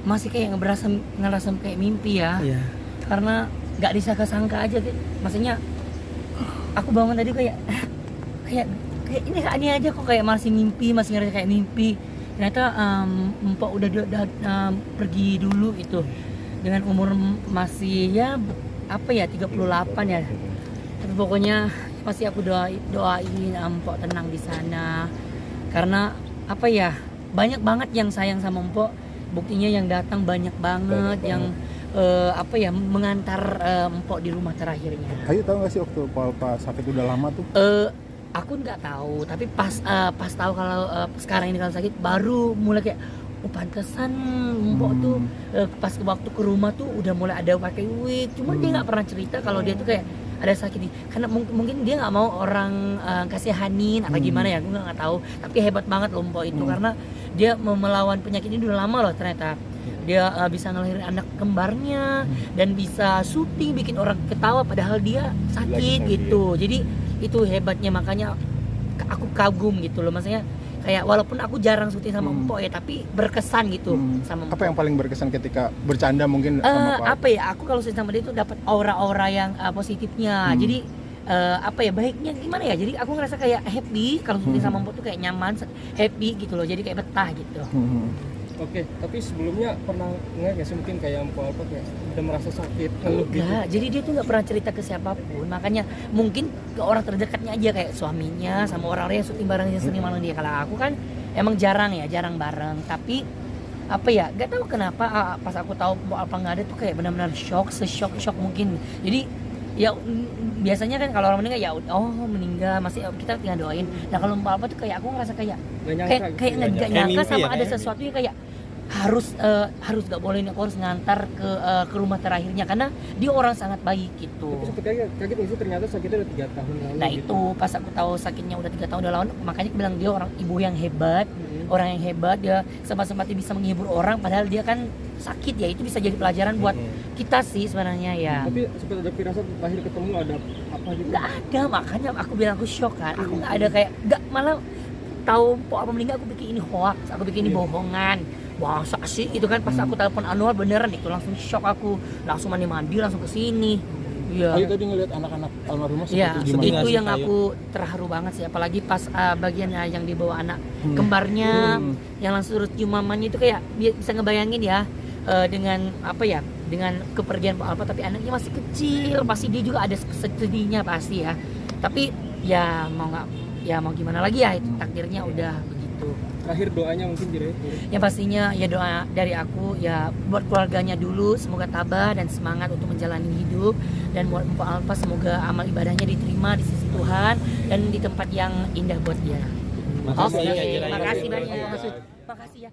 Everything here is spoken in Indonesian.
masih kayak ngerasa kayak mimpi ya. Iya. Karena nggak disangka-sangka aja gitu. Maksudnya aku bangun tadi kayak ini aja kok, kayak masih ngerasa kayak mimpi. Ternyata Mpok udah pergi dulu itu dengan umur masih ya 38 ya. Tapi pokoknya pasti aku doain Mpok tenang di sana. Karena banyak banget yang sayang sama Mpok. Buktinya yang datang banyak banget yang mengantar Mpok di rumah terakhirnya. Ayu tahu nggak sih waktu Alpa sakit udah lama tuh? Aku nggak tahu, tapi pas tahu kalau sekarang ini kalau sakit baru mulai kayak pantesan Mpok tuh pas waktu ke rumah tuh udah mulai ada pakai wig. Cuma dia nggak pernah cerita kalau dia tuh kayak ada sakit karena mungkin dia nggak mau orang kasihanin atau gimana ya, aku nggak tahu. Tapi hebat banget loh Mpok itu karena dia melawan penyakit ini udah lama loh ternyata. Dia bisa ngelahirin anak kembarnya dan bisa syuting bikin orang ketawa padahal dia sakit gitu. Jadi itu hebatnya, makanya aku kagum gitu loh. Maksudnya kayak walaupun aku jarang syuting sama Mpok ya, tapi berkesan gitu sama Mpok. Apa yang paling berkesan ketika bercanda mungkin sama Pak? Aku kalau syuting sama dia tuh dapat aura-aura yang positifnya. Jadi baiknya gimana ya, jadi aku ngerasa kayak happy kalau syuting sama Mpok tuh kayak nyaman, happy gitu loh, jadi kayak betah gitu. Oke, tapi sebelumnya pernah nggak sih mungkin kayak Mpok Alpa kayak udah merasa sakit ngeluh gitu? Enggak, jadi dia tuh nggak pernah cerita ke siapapun, makanya mungkin ke orang terdekatnya aja kayak suaminya sama orang-orang yang syuting bareng seniman dia. Kalau aku kan emang jarang bareng, tapi nggak tahu kenapa pas aku tahu Mpok Alpa nggak ada tuh kayak benar-benar shock mungkin. Jadi ya biasanya kan kalau orang meninggal meninggal masih kita tinggal doain. Nah kalau Mpok Alpa tuh kayak aku ngerasa kayak nggak nyangka sama ada sesuatu yang kayak harus nggak boleh, aku harus ngantar ke rumah terakhirnya karena dia orang sangat baik gitu. Tapi sepertinya kaget sih ternyata sakitnya udah 3 tahun lalu. Nah gitu. itu pas aku tahu sakitnya udah 3 tahun lalu, makanya aku bilang dia orang ibu yang hebat, orang yang hebat. Dia sempat bisa menghibur orang padahal dia kan sakit ya. Itu bisa jadi pelajaran buat kita sih sebenarnya ya. Tapi sempat ada firasat terakhir ketemu ada apa gitu? Nggak ada, makanya aku bilang aku shock kan. Aku nggak ada kayak malah tahu Mpok Alpa meninggal aku pikir ini hoax, aku pikir ini bohongan. Masa sih itu kan pas aku telepon Anwar beneran itu, langsung shock aku, langsung mandi langsung ke sini. Iya. Ayu tadi ngeliat anak-anak almarhumah Iya, seperti gimana? itu yang aku terharu banget sih, apalagi pas bagian yang dibawa anak kembarnya yang langsung cium mamanya itu kayak bisa ngebayangin ya dengan dengan kepergian Pak Alpa, tapi anaknya masih kecil, pasti dia juga ada sedihnya pasti ya. Tapi ya mau gimana lagi ya, itu takdirnya udah begitu. Terakhir doanya mungkin Yang pastinya ya doa dari aku ya buat keluarganya dulu, semoga tabah dan semangat untuk menjalani hidup, dan buat Mpok Alpa semoga amal ibadahnya diterima di sisi Tuhan dan di tempat yang indah buat dia. Makasih Oke, ya, makasih banyak. Makasih ya.